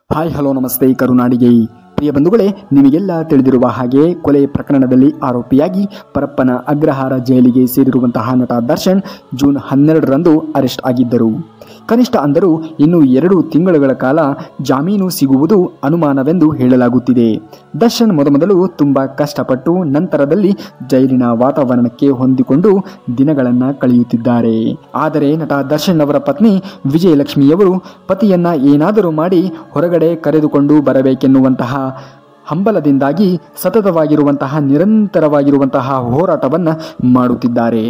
Hi hello ನಮಸ್ತೆ ಕರುನಾಡಿಗೆ ಪ್ರಿಯ ಬಂಧುಗಳೇ, ನಿಮಗೆಲ್ಲ ತಿಳಿದಿರುವ ಹಾಗೆ ಕೊಲೆ ಪ್ರಕರಣದಲ್ಲಿ ಆರೋಪಿಯಾಗಿ ಪರಪ್ಪನ ಅಗ್ರಹಾರ ಜೈಲಿಗೆ ಸೇರಿರುವಂತಹ ನಟ ದರ್ಶನ್ ಜೂನ್ 12ರಂದು ಅರೆಸ್ಟ್ ಆಗಿದ್ದರು. ಕನಿಷ್ಠ ಅಂದರೂ ಇನ್ನು 2 ತಿಂಗಳುಗಳ ಕಾಲ ಜಾಮೀನು ಸಿಗುವುದು ಅನುಮಾನವೆಂದು ಹೇಳಲಾಗುತ್ತಿದೆ. ದರ್ಶನ್ ಮೊದಮೊದಲು ತುಂಬ ಕಷ್ಟಪಟ್ಟು ನಂತರದಲ್ಲಿ ಜೈಲಿನ ವಾತಾವರಣಕ್ಕೆ ಹೊಂದಿಕೊಂಡು ದಿನಗಳನ್ನು ಕಳೆಯುತ್ತಿದ್ದಾರೆ. ಆದರೆ ನಟ ದರ್ಶನ್ ಅವರ ಪತ್ನಿ ವಿಜಯಲಕ್ಷ್ಮಿಯವರು ಪತಿಯನ್ನ ಏನಾದರೂ ಮಾಡಿ ಹೊರಗಡೆ ಕರೆದುಕೊಂಡು ಬರಬೇಕೆನ್ನುವಂತಹ ಹಂಬಲದಿಂದಾಗಿ ಸತತವಾಗಿರುವಂತಹ ನಿರಂತರವಾಗಿರುವಂತಹ ಹೋರಾಟವನ್ನು ಮಾಡುತ್ತಿದ್ದಾರೆ.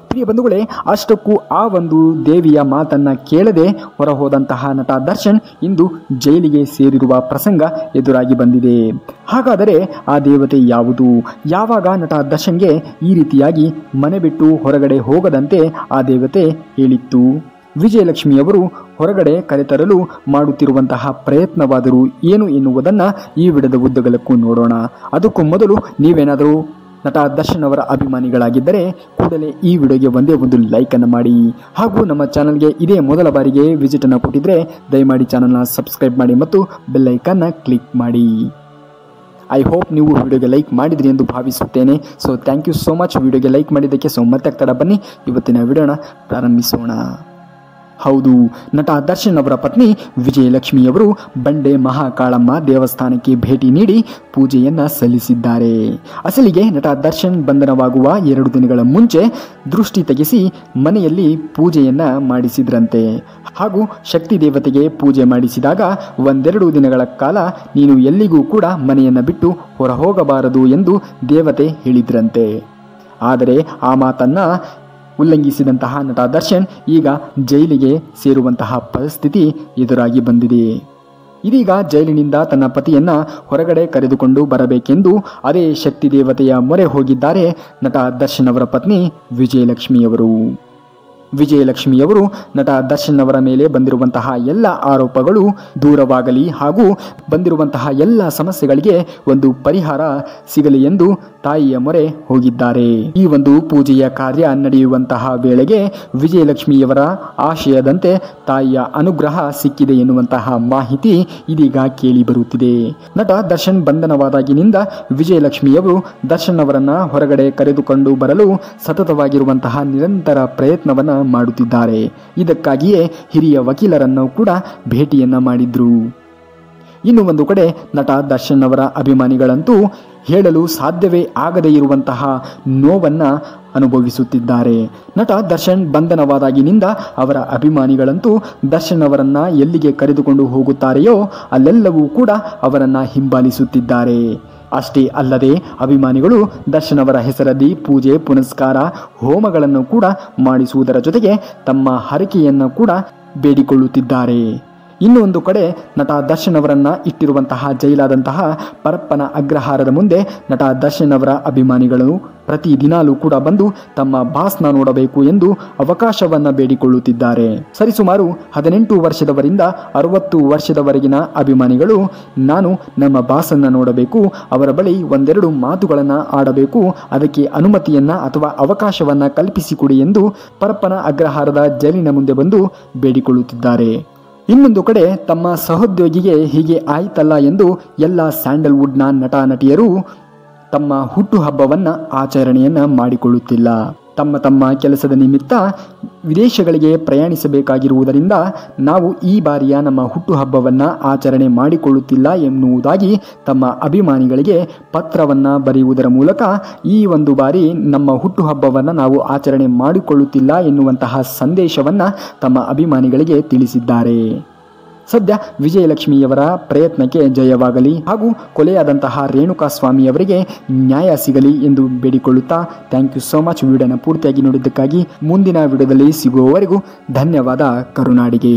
ಪ್ರಿಯ ಬಂಧುಗಳೇ, ಅಷ್ಟಕ್ಕೂ ಆ ಒಂದು ದೇವಿಯ ಮಾತನ್ನ ಕೇಳದೆ ಹೊರಹೋದಂತಹ ನಟ ದರ್ಶನ್ ಇಂದು ಜೈಲಿಗೆ ಸೇರಿರುವ ಪ್ರಸಂಗ ಎದುರಾಗಿ ಬಂದಿದೆ. ಹಾಗಾದರೆ ಆ ದೇವತೆ ಯಾವುದು? ಯಾವಾಗ ನಟ ದರ್ಶನ್ಗೆ ಈ ರೀತಿಯಾಗಿ ಮನೆ ಬಿಟ್ಟು ಹೊರಗಡೆ ಹೋಗದಂತೆ ಆ ದೇವತೆ ಹೇಳಿತ್ತು? ವಿಜಯಲಕ್ಷ್ಮಿಯವರು ಹೊರಗಡೆ ಕರೆತರಲು ಮಾಡುತ್ತಿರುವಂತಹ ಪ್ರಯತ್ನವಾದರೂ ಏನು ಎನ್ನುವುದನ್ನು ಈ ವಿಡಿಯೋದ ಉದ್ದಗಲಕ್ಕೂ ನೋಡೋಣ. ಅದಕ್ಕೂ ಮೊದಲು ನೀವೇನಾದರೂ ನಟ ದರ್ಶನ್ ಅವರ ಅಭಿಮಾನಿಗಳಾಗಿದ್ದರೆ ಕೂಡಲೇ ಈ ವಿಡಿಯೋಗೆ ಒಂದೇ ಒಂದು ಲೈಕನ್ನು ಮಾಡಿ. ಹಾಗೂ ನಮ್ಮ ಚಾನಲ್ಗೆ ಇದೇ ಮೊದಲ ಬಾರಿಗೆ ವಿಸಿಟನ್ನು ಕೊಟ್ಟಿದ್ರೆ ದಯಮಾಡಿ ಚಾನಲ್ನ ಸಬ್ಸ್ಕ್ರೈಬ್ ಮಾಡಿ ಮತ್ತು ಬೆಲ್ ಐಕನ್ನ ಕ್ಲಿಕ್ ಮಾಡಿ. ಐ ಹೋಪ್ ನೀವು ವಿಡಿಯೋಗೆ ಲೈಕ್ ಮಾಡಿದ್ರಿ ಎಂದು ಭಾವಿಸುತ್ತೇನೆ. So thank you so much ವಿಡಿಯೋಗೆ ಲೈಕ್ ಮಾಡಿದ್ದಕ್ಕೆ. ಸೊ ಮತ್ತೆ ತಡ ಬನ್ನಿ ಇವತ್ತಿನ ವಿಡಿಯೋನ ಪ್ರಾರಂಭಿಸೋಣ. ಹೌದು, ನಟ ದರ್ಶನ್ ಅವರ ಪತ್ನಿ ವಿಜಯಲಕ್ಷ್ಮಿಯವರು ಬಂಡೆ ಮಹಾಕಾಳಮ್ಮ ದೇವಸ್ಥಾನಕ್ಕೆ ಭೇಟಿ ನೀಡಿ ಪೂಜೆಯನ್ನು ಸಲ್ಲಿಸಿದ್ದಾರೆ. ಅಸಲಿಗೆ ನಟ ದರ್ಶನ್ ಬಂಧನವಾಗುವ 2 ದಿನಗಳ ಮುಂಚೆ ದೃಷ್ಟಿ ತೆಗೆಸಿ ಮನೆಯಲ್ಲಿ ಪೂಜೆಯನ್ನು ಮಾಡಿಸಿದ್ರಂತೆ. ಹಾಗೂ ಶಕ್ತಿ ದೇವತೆಗೆ ಪೂಜೆ ಮಾಡಿಸಿದಾಗ 1-2 ದಿನಗಳ ಕಾಲ ನೀನು ಎಲ್ಲಿಗೂ ಕೂಡ ಮನೆಯನ್ನು ಬಿಟ್ಟು ಹೊರ ಹೋಗಬಾರದು ಎಂದು ದೇವತೆ ಹೇಳಿದ್ರಂತೆ. ಆದರೆ ಆ ಮಾತನ್ನು ಉಲ್ಲಂಘಿಸಿದಂತಹ ನಟ ದರ್ಶನ್ ಈಗ ಜೈಲಿಗೆ ಸೇರುವಂತಹ ಪರಿಸ್ಥಿತಿ ಎದುರಾಗಿ ಬಂದಿದೆ. ಇದೀಗ ಜೈಲಿನಿಂದ ತನ್ನ ಪತಿಯನ್ನ ಹೊರಗಡೆ ಕರೆದುಕೊಂಡು ಬರಬೇಕೆಂದು ಅದೇ ಶಕ್ತಿ ದೇವತೆಯ ಮೊರೆ ಹೋಗಿದ್ದಾರೆ ನಟ ದರ್ಶನ್ ಅವರ ಪತ್ನಿ ವಿಜಯಲಕ್ಷ್ಮಿಯವರು. ವಿಜಯಲಕ್ಷ್ಮಿಯವರು ನಟ ದರ್ಶನ್ ಅವರ ಮೇಲೆ ಬಂದಿರುವಂತಹ ಎಲ್ಲ ಆರೋಪಗಳು ದೂರವಾಗಲಿ ಹಾಗೂ ಬಂದಿರುವಂತಹ ಎಲ್ಲ ಸಮಸ್ಯೆಗಳಿಗೆ ಒಂದು ಪರಿಹಾರ ಸಿಗಲಿ ಎಂದು ತಾಯಿಯ ಮೊರೆ ಹೋಗಿದ್ದಾರೆ. ಈ ಒಂದು ಪೂಜೆಯ ಕಾರ್ಯ ನಡೆಯುವಂತಹ ವೇಳೆಗೆ ವಿಜಯಲಕ್ಷ್ಮಿಯವರ ಆಶಯದಂತೆ ತಾಯಿಯ ಅನುಗ್ರಹ ಸಿಕ್ಕಿದೆ ಎನ್ನುವಂತಹ ಮಾಹಿತಿ ಇದೀಗ ಕೇಳಿ ಬರುತ್ತಿದೆ. ನಟ ದರ್ಶನ್ ಬಂಧನವಾದಾಗಿನಿಂದ ವಿಜಯಲಕ್ಷ್ಮಿಯವರು ದರ್ಶನ್ ಅವರನ್ನ ಹೊರಗಡೆ ಕರೆದುಕೊಂಡು ಬರಲು ಸತತವಾಗಿರುವಂತಹ ನಿರಂತರ ಪ್ರಯತ್ನವನ್ನ ಮಾಡುತ್ತಿದ್ದಾರೆ. ಇದಕ್ಕಾಗಿಯೇ ಹಿರಿಯ ವಕೀಲರನ್ನು ಕೂಡ ಭೇಟಿಯನ್ನ ಮಾಡಿದ್ರು. ಇನ್ನು ಒಂದು ಕಡೆ ನಟ ದರ್ಶನ್ ಅವರ ಅಭಿಮಾನಿಗಳಂತೂ ಹೇಳಲು ಸಾಧ್ಯವೇ ಆಗದೇ ಇರುವಂತಹ ನೋವನ್ನ ಅನುಭವಿಸುತ್ತಿದ್ದಾರೆ. ನಟ ದರ್ಶನ್ ಬಂಧನವಾದಾಗಿನಿಂದ ಅವರ ಅಭಿಮಾನಿಗಳಂತೂ ದರ್ಶನ್ ಅವರನ್ನ ಎಲ್ಲಿಗೆ ಕರೆದುಕೊಂಡು ಹೋಗುತ್ತಾರೆಯೋ ಅಲ್ಲೆಲ್ಲವೂ ಕೂಡ ಅವರನ್ನ ಹಿಂಬಾಲಿಸುತ್ತಿದ್ದಾರೆ. ಅಷ್ಟೇ ಅಲ್ಲದೆ ಅಭಿಮಾನಿಗಳು ದರ್ಶನ್ ಅವರ ಹೆಸರಲ್ಲಿ ಪೂಜೆ ಪುನಸ್ಕಾರ ಹೋಮಗಳನ್ನು ಕೂಡ ಮಾಡಿಸುವುದರ ಜೊತೆಗೆ ತಮ್ಮ ಹರಕೆಯನ್ನು ಕೂಡ ಬೇಡಿಕೊಳ್ಳುತ್ತಿದ್ದಾರೆ. ಇನ್ನೊಂದು ಕಡೆ ನಟ ದರ್ಶನ್ ಅವರನ್ನ ಇಟ್ಟಿರುವಂತಹ ಜೈಲಾದಂತಹ ಪರಪ್ಪನ ಅಗ್ರಹಾರದ ಮುಂದೆ ನಟ ದರ್ಶನ್ ಅವರ ಅಭಿಮಾನಿಗಳು ಪ್ರತಿ ದಿನಾಲೂ ಕೂಡ ಬಂದು ತಮ್ಮ ಬಾಸ್ನ ನೋಡಬೇಕು ಎಂದು ಅವಕಾಶವನ್ನ ಬೇಡಿಕೊಳ್ಳುತ್ತಿದ್ದಾರೆ. ಸರಿಸುಮಾರು 18 ವರ್ಷದವರಿಂದ 60 ವರ್ಷದವರೆಗಿನ ಅಭಿಮಾನಿಗಳು ನಾನು ನಮ್ಮ ಬಾಸನ್ನ ನೋಡಬೇಕು, ಅವರ ಬಳಿ 1-2 ಮಾತುಗಳನ್ನು ಆಡಬೇಕು, ಅದಕ್ಕೆ ಅನುಮತಿಯನ್ನ ಅಥವಾ ಅವಕಾಶವನ್ನ ಕಲ್ಪಿಸಿಕೊಡಿ ಎಂದು ಪರಪ್ಪನ ಅಗ್ರಹಾರದ ಜೈಲಿನ ಮುಂದೆ ಬಂದು ಬೇಡಿಕೊಳ್ಳುತ್ತಿದ್ದಾರೆ. ಇನ್ನೊಂದು ಕಡೆ ತಮ್ಮ ಸಹೋದ್ಯೋಗಿಗೆ ಹೀಗೆ ಆಯ್ತಲ್ಲ ಎಂದು ಎಲ್ಲ ಸ್ಯಾಂಡಲ್ವುಡ್ನ ನಟ ನಟಿಯರು ತಮ್ಮ ಹುಟ್ಟುಹಬ್ಬವನ್ನು ಆಚರಣೆಯನ್ನು ಮಾಡಿಕೊಳ್ಳುತ್ತಿಲ್ಲ. ತಮ್ಮ ಕೆಲಸದ ನಿಮಿತ್ತ ವಿದೇಶಗಳಿಗೆ ಪ್ರಯಾಣಿಸಬೇಕಾಗಿರುವುದರಿಂದ ನಾವು ಈ ಬಾರಿಯ ನಮ್ಮ ಹುಟ್ಟುಹಬ್ಬವನ್ನು ಆಚರಣೆ ಮಾಡಿಕೊಳ್ಳುತ್ತಿಲ್ಲ ಎನ್ನುವುದಾಗಿ ತಮ್ಮ ಅಭಿಮಾನಿಗಳಿಗೆ ಪತ್ರವನ್ನು ಬರೆಯುವುದರ ಮೂಲಕ ಈ ಒಂದು ಬಾರಿ ನಮ್ಮ ಹುಟ್ಟುಹಬ್ಬವನ್ನು ನಾವು ಆಚರಣೆ ಮಾಡಿಕೊಳ್ಳುತ್ತಿಲ್ಲ ಎನ್ನುವಂತಹ ಸಂದೇಶವನ್ನು ತಮ್ಮ ಅಭಿಮಾನಿಗಳಿಗೆ ತಿಳಿಸಿದ್ದಾರೆ. ಸದ್ಯ ವಿಜಯಲಕ್ಷ್ಮಿಯವರ ಪ್ರಯತ್ನಕ್ಕೆ ಜಯವಾಗಲಿ ಹಾಗೂ ಕೊಲೆಯಾದಂತಹ ರೇಣುಕಾ ಸ್ವಾಮಿಯವರಿಗೆ ನ್ಯಾಯ ಸಿಗಲಿ ಎಂದು ಬೇಡಿಕೊಳ್ಳುತ್ತಾ ಥ್ಯಾಂಕ್ ಯು ಸೋ ಮಚ್. ವಿಡಿಯೋನ ಪೂರ್ತಿಯಾಗಿ ನೋಡಿದ್ದಕ್ಕಾಗಿ ಮುಂದಿನ ವಿಡಿಯೋದಲ್ಲಿ ಸಿಗುವವರೆಗೂ ಧನ್ಯವಾದ ಕರುನಾಡಿಗೆ.